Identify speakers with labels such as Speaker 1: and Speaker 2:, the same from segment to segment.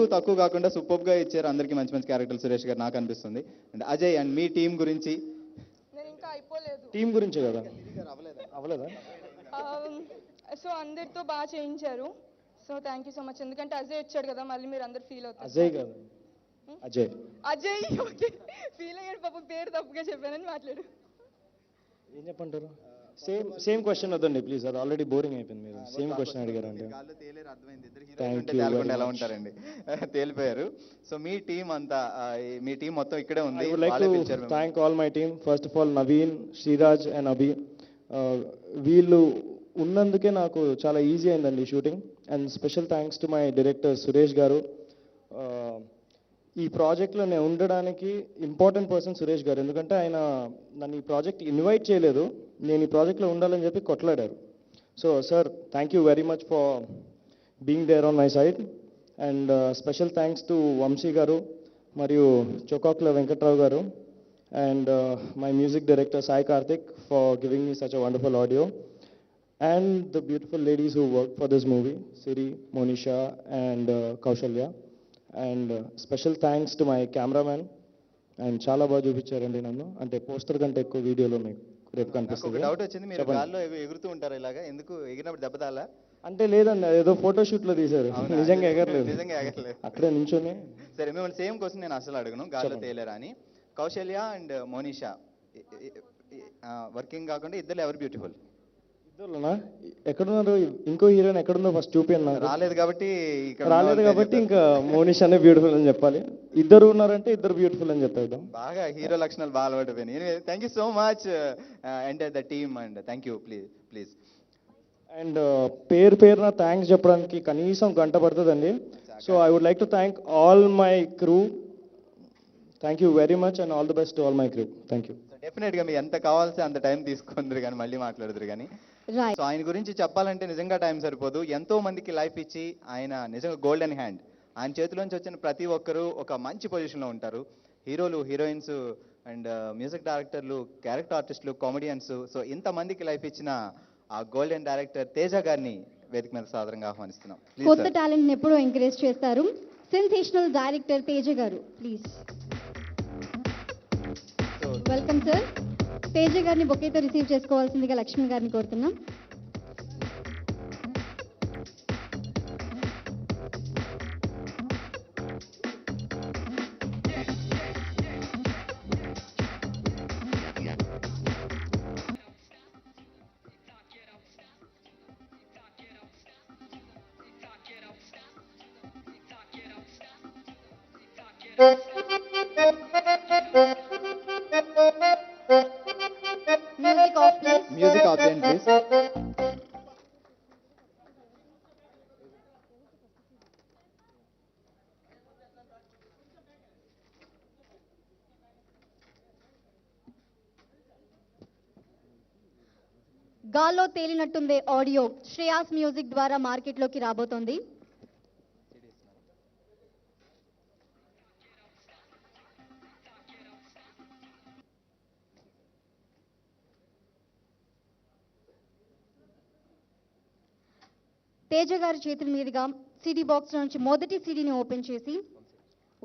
Speaker 1: ఎక్కువ తక్కువ కాకుండా సూపర్గా ఇచ్చారు. అందరికీ మంచి మంచి క్యారెక్టర్లు సురేష్ గారు నాకు అనిపిస్తుంది. And Ajay and me team గురించి.
Speaker 2: నేను ఇంకా అయిపోలేదు.
Speaker 3: టీం గురించే కదా, అవ్వలేదా?
Speaker 2: సో అందరితో బాగా చేయించారు. So thank you so much. ఎందుకంటే అజయ్ వచ్చాడు కదా, మళ్ళీ మీరు అందరు ఫీల్ అవుతారు.
Speaker 3: అజయ్ కాదు, అజయ్.
Speaker 2: అజయ్ ఓకే, ఫీల్ అయ్యాడు పాప, పేరు తప్పుగా చెప్పానని మాట్లాడు.
Speaker 3: ఏం చెప్పంటారు? సేమ్ క్వశ్చన్ వద్దండి ప్లీజ్, అది ఆల్రెడీ బోరింగ్ అయిపోయింది. మీరు సేమ్ క్వశ్చన్ అడిగారంటే
Speaker 1: ఎలా ఉంటారండి, తేలిపోయారు. సో మీ టీం అంతా, మీ టీం మొత్తం ఇక్కడే ఉంది.
Speaker 3: I would like to thank all my team. First of all, Naveen, Sriraj and Abhi. వీళ్ళు ఉన్నందుకే నాకు చాలా ఈజీ అయిందండి shooting. And special thanks to my director Suresh గారు. ఈ ప్రాజెక్ట్లో నేను ఉండడానికి ఇంపార్టెంట్ పర్సన్ సురేష్ గారు. ఎందుకంటే ఆయన నన్ను ఈ ప్రాజెక్ట్ ఇన్వైట్ చేయలేదు, నేను ఈ ప్రాజెక్ట్లో ఉండాలని చెప్పి కొట్లాడారు. So sir, thank you very much for being there on my side. And special thanks to Vamsi garu మరియు Chokakula Venkatrao garu and my music director Sai Karthik for giving me such a wonderful audio. And the beautiful ladies who worked for this movie, Siri, Monisha and Kaushalya. And special thanks to my cameraman. And చాలా బాగా చూపించారండి నన్ను, అంటే poster కంటే ఎక్కువ వీడియోలో మీకు రేపు కనిపిస్తుంది.
Speaker 1: డౌట్ వచ్చింది, మీరు గాల్లో ఎగురుతూ ఉంటారు ఇలాగా, ఎందుకు ఎగిరినప్పుడు దెబ్బతాలా?
Speaker 3: అంటే లేదండి, ఏదో ఫోటోషూట్లో తీశారు, నిజంగా ఎగరలేదు.
Speaker 1: నిజంగా ఎగరలేదు,
Speaker 3: అక్కడే నించొని.
Speaker 1: సరే, మిమ్మల్ని సేమ్ క్వశ్చన్ నేను అసలు అడగను, గాల్లో తేలేరా అని. కౌశల్య అండ్ మోనిషా వర్కింగ్ కాకుండా ఇద్దరు ఎవరు బ్యూటిఫుల్?
Speaker 3: ఇద్దరునా? ఎక్కడున్నారు? ఇంకో హీరోయిన్ ఎక్కడుందో ఫస్ట్ చూపించండి.
Speaker 1: రాలేదు
Speaker 3: కాబట్టి ఇంకా మోనిషానే బ్యూటిఫుల్ అని చెప్పాలి. ఇద్దరు ఉన్నారంటే ఇద్దరు బ్యూటిఫుల్ అని చెప్పేద్దాం.
Speaker 1: బాగా హీరో లక్షణాలు బాగా అలవాటు. Thank you so much and the team, and thank you. Please.
Speaker 3: And పేరున థ్యాంక్స్ చెప్పడానికి కనీసం గంట పడుతుందండి. So I would like to thank all my crew. Thank you very much and all the best to all my crew. Thank you.
Speaker 1: డెఫినెట్గా మీ ఎంత కావాల్సి అంత టైం తీసుకుందరు కానీ మళ్ళీ మాట్లాడదురు కానీ. సో ఆయన గురించి చెప్పాలంటే నిజంగా టైం సరిపోదు. ఎంతో మందికి లైఫ్ ఇచ్చి ఆయన నిజంగా గోల్డెన్ హ్యాండ్. ఆయన చేతిలోంచి వచ్చిన ప్రతి ఒక్కరూ ఒక మంచి పొజిషన్లో ఉంటారు. హీరోలు, హీరోయిన్స్ అండ్ మ్యూజిక్ డైరెక్టర్లు, క్యారెక్టర్ ఆర్టిస్టులు, కామెడియన్స్. సో ఇంతమందికి లైఫ్ ఇచ్చిన ఆ గోల్డెన్ డైరెక్టర్ తేజ గారిని వేదిక మీద సాదరంగా ఆహ్వానిస్తున్నాం.
Speaker 4: కొత్త టాలెంట్ ఎప్పుడూ ఎంకరేజ్ చేస్తారు సెన్సేషనల్ డైరెక్టర్ తేజ గారు, ప్లీజ్ వెల్కమ్ సార్. తేజ గారిని బొకేతో రిసీవ్ చేసుకోవాల్సిందిగా లక్ష్మి గారిని కోరుతున్నాం.
Speaker 1: మ్యూజిక్ ఆఫ్ చేయండి ప్లీజ్.
Speaker 4: గాల్లో తేలినట్టుందే ఆడియో శ్రేయాస్ మ్యూజిక్ ద్వారా మార్కెట్లోకి రాబోతోంది. తేజ గారి చేతుల మీదుగా సిడీ బాక్స్ నుంచి మొదటి సిడీని ఓపెన్ చేసి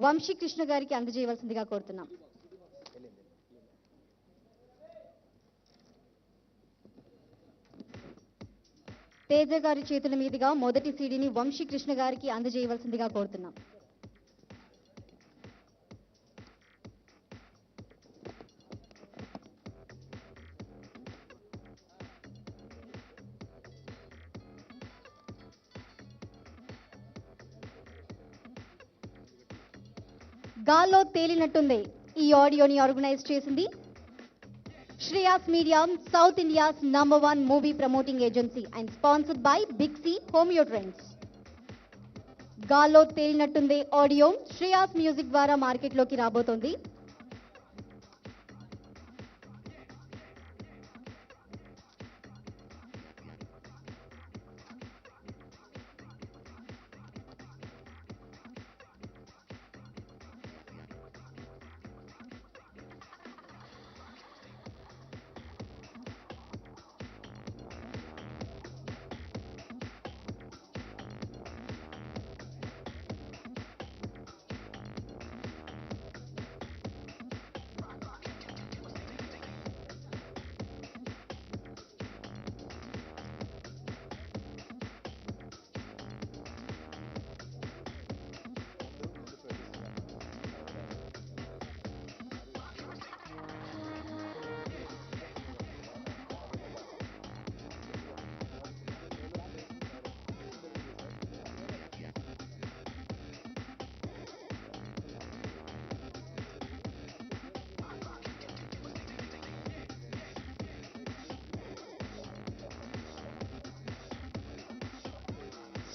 Speaker 4: వంశీ కృష్ణ గారికి అందజేయవలసిందిగా కోరుతున్నాం. తేజ గారి చేతుల మీదుగా మొదటి సిడీని వంశీ కృష్ణ గారికి అందజేయవలసిందిగా కోరుతున్నాం. గాల్లో తేలినట్టుందే ఈ ఆడియోని ఆర్గనైజ్ చేసింది Shreyas media, south India's #1 movie promoting agency and sponsored by big C homeo trends. గాల్లో తేలినట్టుందే ఆడియో శ్రేయాస్ మ్యూజిక్ ద్వారా మార్కెట్లోకి రాబోతోంది.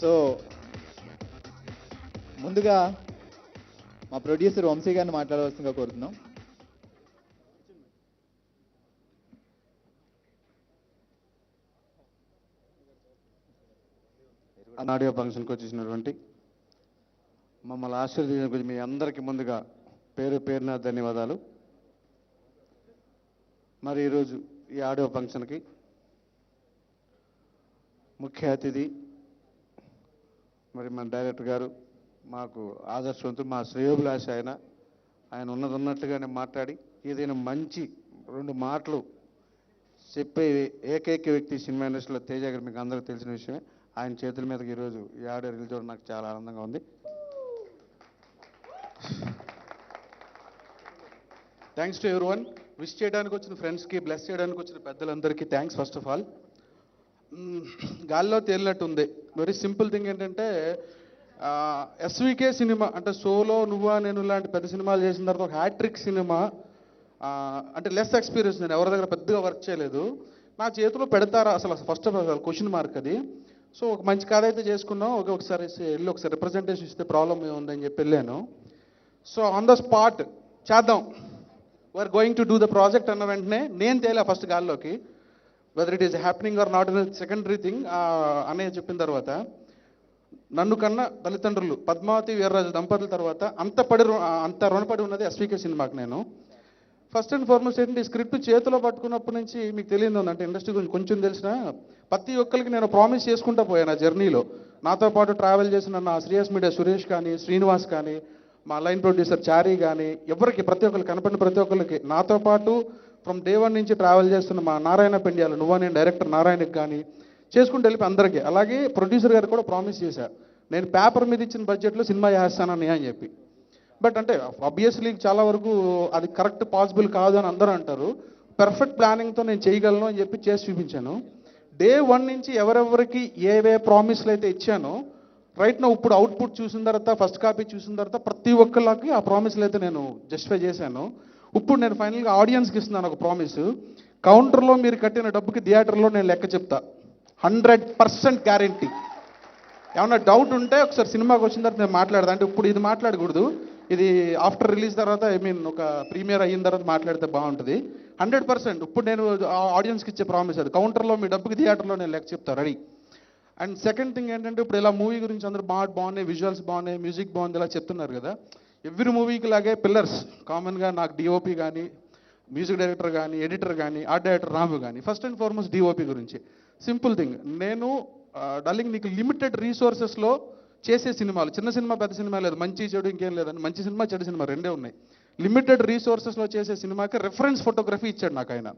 Speaker 1: సో ముందుగా మా ప్రొడ్యూసర్ వంశీ గారిని మాట్లాడవలసిందిగా కోరుతున్నాం.
Speaker 5: ఆడియో ఫంక్షన్కి వచ్చేసినటువంటి మమ్మల్ని ఆశీర్వదించిన మీ అందరికీ ముందుగా పేరు పేరున ధన్యవాదాలు. మరి ఈరోజు ఈ ఆడియో ఫంక్షన్కి ముఖ్య అతిథి మరి మన డైరెక్టర్ గారు, మాకు ఆదర్శవంతులు, మా శ్రేయోభిలాష ఆయన ఉన్నట్టుగానే మాట్లాడి ఏదైనా మంచి 2 మాటలు చెప్పే ఏకైక వ్యక్తి సినిమా ఇండస్ట్రీలో తేజ గారు, మీకు అందరికీ తెలిసిన విషయమే. ఆయన చేతుల మీదకి ఈరోజు ఈ ఆడియో రిలీజ్ అవ్వడం నాకు చాలా ఆనందంగా ఉంది. Thanks to everyone. విష్ చేయడానికి వచ్చిన ఫ్రెండ్స్కి, బ్లెస్ చేయడానికి వచ్చిన పెద్దలందరికీ థ్యాంక్స్ ఫస్ట్ ఆఫ్ ఆల్. గాల్లో తేలినట్టు ఉంది. వెరీ సింపుల్ థింగ్ ఏంటంటే ఎస్వికే సినిమా అంటే సోలో, నువ్వా నేను లాంటి పెద్ద సినిమాలు చేసిన తర్వాత ఒక హ్యాట్రిక్ సినిమా అంటే లెస్ ఎక్స్పీరియన్స్, నేను ఎవరి దగ్గర పెద్దగా వర్క్ చేయలేదు, నా చేతిలో పెడతారా అసలు first of all question mark అది. సో ఒక మంచి కథ అయితే చేసుకున్నాం, ఒకసారి వెళ్ళి ఒకసారి రిప్రజెంటేషన్ ఇస్తే ప్రాబ్లం ఏముందని చెప్పి వెళ్ళాను. సో ఆన్ ద స్పాట్ చేద్దాం, we're going to do the project అన్న వెంటనే నేను తేలా ఫస్ట్ గాల్లోకి, whether it is happening or not in secondary thing అనేది చెప్పిన తర్వాత నన్ను కన్నా తల్లిదండ్రులు పద్మావతి వీర్రాజు దంపతుల తర్వాత అంత రుణపడి ఉన్నది ఎస్వికే సినిమాకి నేను. ఫస్ట్ అండ్ ఫార్మోస్ట్ ఏంటంటే ఈ స్క్రిప్ట్ చేతిలో పట్టుకున్నప్పటి నుంచి మీకు తెలియదు అంటే ఇండస్ట్రీ గురించి కొంచెం తెలిసిన ప్రతి ఒక్కరికి నేను ప్రామిస్ చేసుకుంటా పోయాను ఆ జర్నీలో. నాతో పాటు ట్రావెల్ చేసిన నా శ్రీయాస్ మీడియా సురేష్ కానీ, శ్రీనివాస్ కానీ, మా లైన్ ప్రొడ్యూసర్ చారీ కానీ, ఎవరికి ప్రతి ఒక్కరికి కనపడిన ప్రతి ఒక్కరికి నాతో పాటు ఫ్రమ్ డే 1 నుంచి ట్రావెల్ చేస్తున్న మా నారాయణ పెండ్యాలు, నువ్వా నేను డైరెక్టర్ నారాయణకి కానీ చేసుకుంటూ వెళ్ళి అందరికీ, అలాగే ప్రొడ్యూసర్ గారు కూడా ప్రామిస్ చేశారు నేను పేపర్ మీద ఇచ్చిన బడ్జెట్లో సినిమా చేస్తానని అని చెప్పి. బట్ అంటే ఆబ్వియస్లీ చాలా వరకు అది కరెక్ట్ పాసిబుల్ కాదు అని అందరూ అంటారు. పర్ఫెక్ట్ ప్లానింగ్తో నేను చేయగలను అని చెప్పి చేసి చూపించాను. డే 1 నుంచి ఎవరెవరికి ఏవే ప్రామిస్లు అయితే ఇచ్చానో రైట్ నా ఇప్పుడు అవుట్పుట్ చూసిన తర్వాత, ఫస్ట్ కాపీ చూసిన తర్వాత ప్రతి ఒక్కళ్ళకి ఆ ప్రామిస్లు అయితే నేను జస్టిఫై చేశాను. ఇప్పుడు నేను ఫైనల్గా ఆడియన్స్కి ఇస్తున్నాను ఒక ప్రామిస్. కౌంటర్లో మీరు కట్టిన డబ్బుకి థియేటర్లో నేను లెక్క చెప్తా, 100% గ్యారంటీ. ఏమన్నా డౌట్ ఉంటే ఒకసారి సినిమాకి వచ్చిన తర్వాత నేను మాట్లాడదా, అంటే ఇప్పుడు ఇది మాట్లాడకూడదు, ఇది ఆఫ్టర్ రిలీజ్ తర్వాత ఒక ప్రీమియర్ అయిన తర్వాత మాట్లాడితే బాగుంటుంది. 100% ఇప్పుడు నేను ఆడియన్స్కి ఇచ్చే ప్రామిస్ అది. కౌంటర్లో మీ డబ్బుకి థియేటర్లో నేను లెక్క చెప్తా రెడీ. అండ్ సెకండ్ థింగ్ ఏంటంటే ఇప్పుడు ఇలా మూవీ గురించి అందరూ బాగున్నాయి, విజువల్స్ బాగున్నాయి, మ్యూజిక్ బాగుంది ఇలా చెప్తున్నారు కదా. ఎవ్రీ మూవీకి లాగే పిల్లర్స్ కామన్గా నాకు డిఓపి కానీ, మ్యూజిక్ డైరెక్టర్ కానీ, ఎడిటర్ కానీ, ఆర్ట్ డైరెక్టర్ రాము కానీ. ఫస్ట్ అండ్ ఫార్మోస్ట్ డిఓపి గురించి సింపుల్ థింగ్, నేను డార్లింగ్ నీకు లిమిటెడ్ రీసోర్సెస్లో చేసే సినిమాలు, చిన్న సినిమా పెద్ద సినిమా లేదు, మంచి చెడు ఇంకేం లేదని, మంచి సినిమా చెడు సినిమా రెండే ఉన్నాయి. లిమిటెడ్ రీసోర్సెస్లో చేసే సినిమాకి రెఫరెన్స్ ఫోటోగ్రఫీ ఇచ్చాడు నాకు ఆయన.